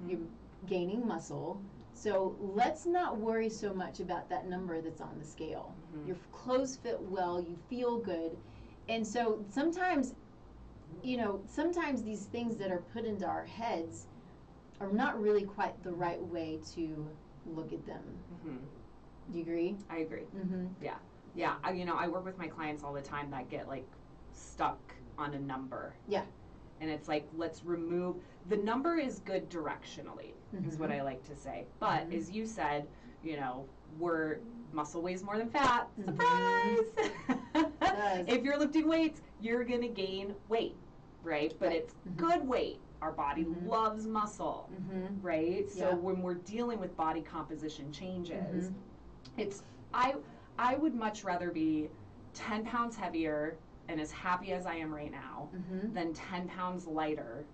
you're gaining muscle. So let's not worry so much about that number that's on the scale. Your clothes fit well, you feel good. And so sometimes these things that are put into our heads are not really quite the right way to look at them. Do you agree? I agree. Yeah, I work with my clients all the time that get like stuck on a number. Yeah. And it's like, let's remove, the number is good directionally, is what I like to say. But as you said, muscle weighs more than fat. Surprise! If you're lifting weights, you're going to gain weight, right? But it's good weight. Our body loves muscle, right? So when we're dealing with body composition changes, I would much rather be 10 pounds heavier and as happy as I am right now than 10 pounds lighter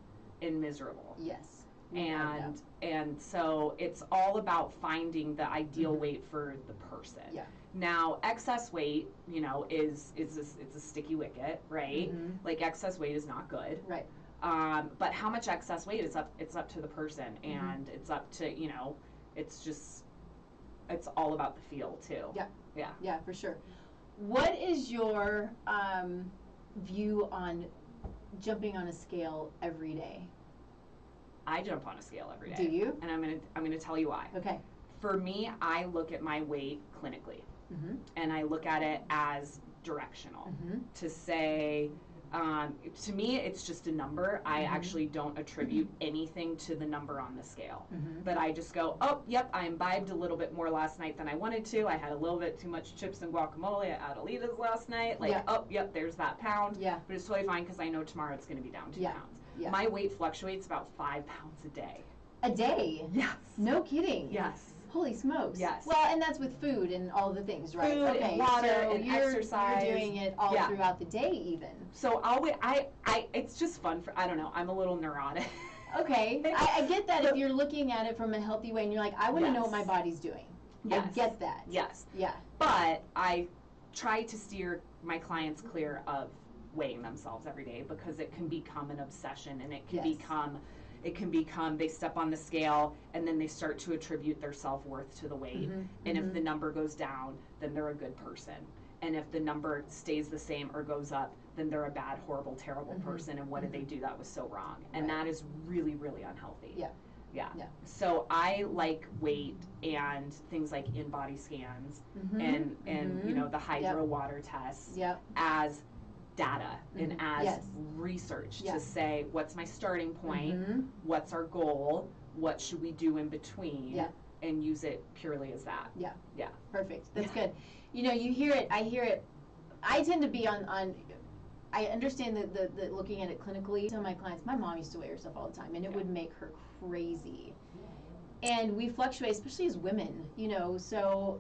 and miserable. Yes. And so it's all about finding the ideal weight for the person. Yeah. Now, excess weight, it's a sticky wicket, right? Like excess weight is not good. Right. But how much excess weight it's up to the person, and it's up to, it's all about the feel too. Yeah. Yeah. Yeah, for sure. What is your view on jumping on a scale every day? I jump on a scale every day. Do you? And I'm gonna tell you why. Okay. For me, I look at my weight clinically, and I look at it as directional to say. To me, it's just a number. I actually don't attribute anything to the number on the scale. But I just go, oh, yep, I imbibed a little bit more last night than I wanted to. I had a little bit too much chips and guacamole at Adelita's last night. Oh, yep, there's that pound. Yeah. But it's totally fine because I know tomorrow it's going to be down 2 pounds. Yeah. My weight fluctuates about 5 pounds a day. A day? Yes. No kidding? Yes. Holy smokes. Yes. Well, and that's with food and all the things, right? Food and water and exercise. You're doing it all throughout the day even. So it's just fun I don't know, I'm a little neurotic. Okay. I get that if you're looking at it from a healthy way and you're like, I want to know what my body's doing. Yes. I get that. Yes. Yeah. But I try to steer my clients clear of weighing themselves every day because it can become an obsession, and it can become they step on the scale and then they start to attribute their self-worth to the weight. And if the number goes down, then they're a good person. And if the number stays the same or goes up, then they're a bad, horrible, terrible person. And what did they do that was so wrong? And that is really, really unhealthy. Yeah. Yeah. So I like weight and things like in-body scans and the hydro water tests as data and as research to say, what's my starting point, what's our goal, what should we do in between, and use it purely as that. Yeah. Yeah. Perfect. That's good. You hear it, I hear it. I tend to be on I understand the looking at it clinically. Some of my clients, my mom used to weigh herself all the time, and it would make her crazy. And we fluctuate, especially as women, so,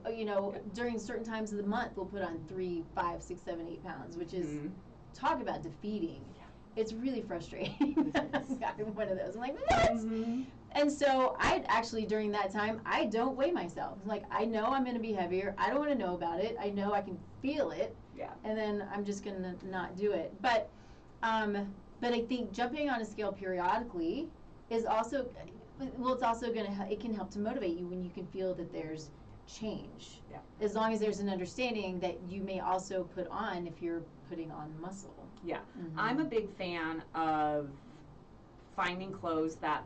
during certain times of the month, we'll put on 3, 5, 6, 7, 8 pounds, which is, talk about defeating. It's really frustrating. I'm one of those. I'm like, what? And so I actually, during that time, I don't weigh myself. Like, I know I'm going to be heavier. I don't want to know about it. I know I can feel it. Yeah. And then I'm just going to not do it. But I think jumping on a scale periodically is also, well, it's also it can help to motivate you when you can feel that there's change. Yeah. As long as there's an understanding that you may also put on if you're putting on muscle. Yeah. I'm a big fan of finding clothes that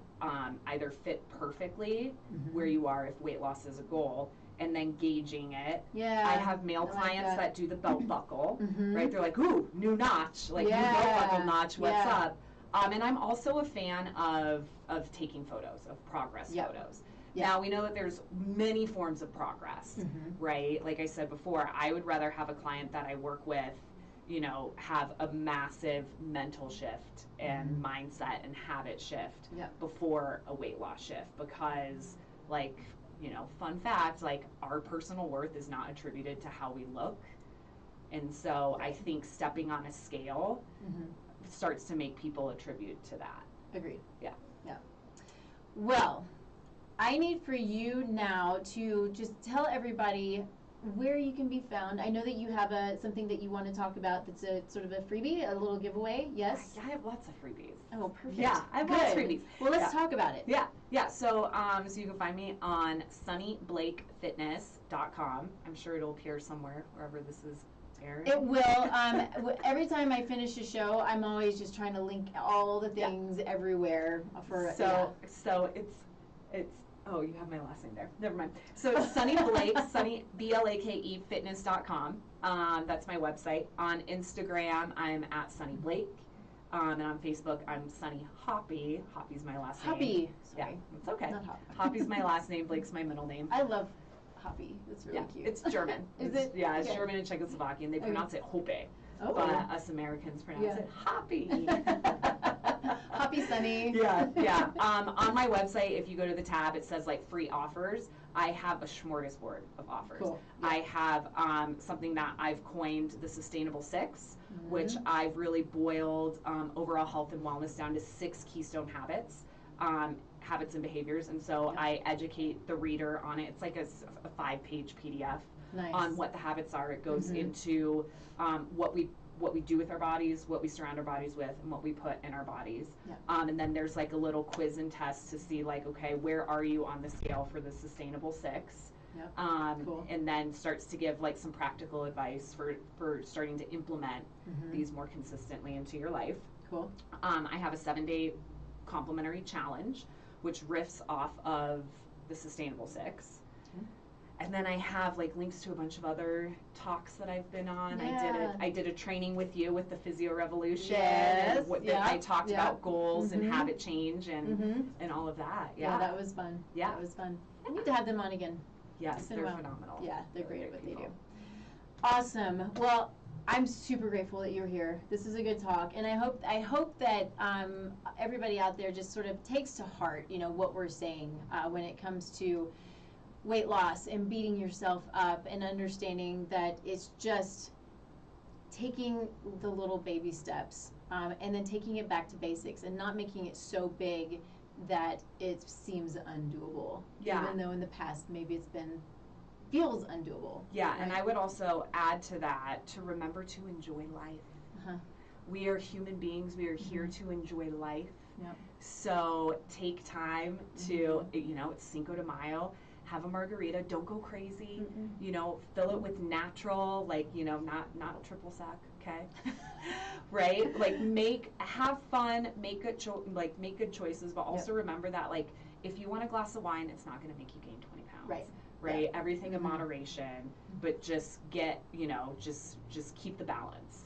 either fit perfectly where you are if weight loss is a goal, and then gauging it. Yeah. I have male clients that do the belt buckle, right? They're like, ooh, new notch, like new belt buckle notch, what's up? And I'm also a fan of taking photos, of progress photos. Now, we know that there's many forms of progress, right? Like I said before, I would rather have a client that I work with, have a massive mental shift and mindset and habit shift before a weight loss shift, because, like, fun fact, like, our personal worth is not attributed to how we look. And so I think stepping on a scale starts to make people attribute to that. Agreed. Yeah. Yeah. Well, I need for you now to just tell everybody where you can be found. I know that you have something that you want to talk about that's a sort of a freebie, a little giveaway. Yes? I have lots of freebies. Oh, perfect. Yeah, I have lots of freebies. Well, let's talk about it. Yeah. So, so you can find me on sunnyblakefitness.com. I'm sure it'll appear somewhere wherever this is aired. It will. Every time I finish a show, I'm always just trying to link all the things everywhere. So it's Oh, you have my last name there. Never mind. So it's Sunny Blake, Sunny, BLAKE fitness.com. That's my website. On Instagram, I'm at Sunny Blake. And on Facebook, I'm Sunny Hoppy. Hoppy's my last name. Hoppy. Sorry. Yeah, it's okay. Not Hop. Hoppy's my last name. Blake's my middle name. I love Hoppy. It's really Yeah, cute. it's German. Is It's- it? Yeah, it's Okay. German and Czechoslovakian. They pronounce it Hoppe. Oh. But us Americans pronounce Yeah. it Hoppy. Hoppy Sunny. Yeah, yeah. On my website, if you go to the tab, it says like free offers. I have a smorgasbord of offers. Cool. I have something that I've coined the Sustainable Six, Mm-hmm. which I've really boiled overall health and wellness down to 6 keystone habits, habits and behaviors. And so Yeah. I educate the reader on it. It's like a 5-page PDF Nice. on what the habits are. It goes Mhm. into what we do with our bodies, what we surround our bodies with, and what we put in our bodies. Yeah. And then there's like a little quiz and test to see like, okay, where are you on the scale for the Sustainable Six? Yep. Cool. And then starts to give like some practical advice for starting to implement Mhm. these more consistently into your life. Cool. I have a 7-day complimentary challenge, which riffs off of the Sustainable Six. Okay. And then I have like links to a bunch of other talks that I've been on. Yeah. I did a training with you with the Physio Revolution. Yes, And yeah, I talked yeah. about goals and Mhm. habit change and Mm-hmm. all of that. Yeah. Yeah. That was fun. Yeah. That was fun. I need to have them on again. Yes, It's been they're a while. phenomenal. Yeah, they're Really great at what they do. people. Awesome. Well, I'm super grateful that you're here. This is a good talk, and I hope that everybody out there just sort of takes to heart, what we're saying when it comes to weight loss and beating yourself up, and understanding that it's just taking the little baby steps, and then taking it back to basics, and not making it so big that it seems undoable. Yeah. Even though in the past maybe feels undoable. Yeah, and right? I would also add to that to remember to enjoy life. Uh-huh. We are human beings. We are here to enjoy life. Yep. So take time to, it's Cinco de Mayo. Have a margarita. Don't go crazy. Mm-mm. Fill it with natural, not a triple sec, okay? Right? Like have fun, make good choices, but also remember that if you want a glass of wine, it's not going to make you gain 20 pounds. Right. Right? Yeah. Everything in Mhm. moderation, but just get, just keep the balance.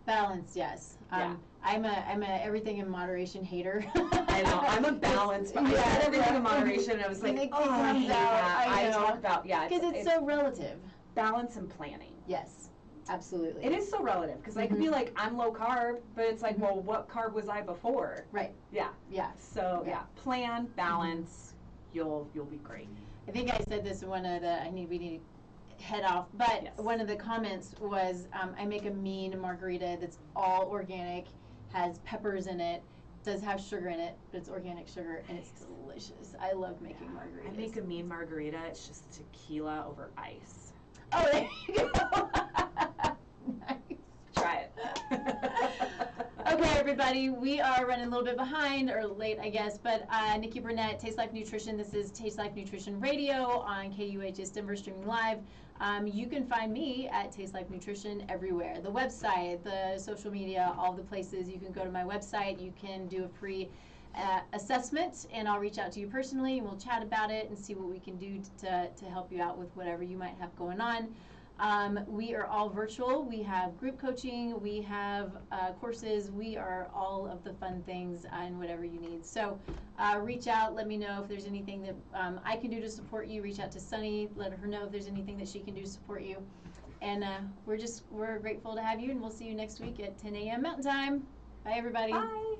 Balance, yes. Yeah. I'm a everything in moderation hater. I know, I'm a balance, but I said everything in moderation, and I was like, And it oh, I comes hate out, that. I I know. talk about, Because it's so relative. balance and planning. Yes, absolutely. It is so relative, because I could be like, I'm low carb, but it's like, Mhm. well, what carb was I before? Right. Yeah. Yeah. So, Yeah. plan, balance, you'll be great. I think I said this in one of the, we need to head off, but Yes. one of the comments was, I make a mean margarita that's all organic, has peppers in it, does have sugar in it, but it's organic sugar, and it's delicious. I love making margaritas. I make a mean margarita, it's just tequila over ice. Oh, there you go. Nice. Try it. Okay, everybody, we are running a little bit behind, or late, I guess, but Nikki Burnett, Taste Life Nutrition. This is Taste Life Nutrition Radio on KUHS Denver, streaming live. You can find me at Taste Life Nutrition everywhere. The website, the social media, all the places. You can go to my website. You can do a free assessment, and I'll reach out to you personally, and we'll chat about it and see what we can do to help you out with whatever you might have going on. We are all virtual. We have group coaching. We have courses. We are all of the fun things and whatever you need. So reach out. Let me know if there's anything that I can do to support you. Reach out to Sunny. Let her know if there's anything that she can do to support you. And we're grateful to have you, and we'll see you next week at 10 a.m. Mountain Time. Bye, everybody. Bye.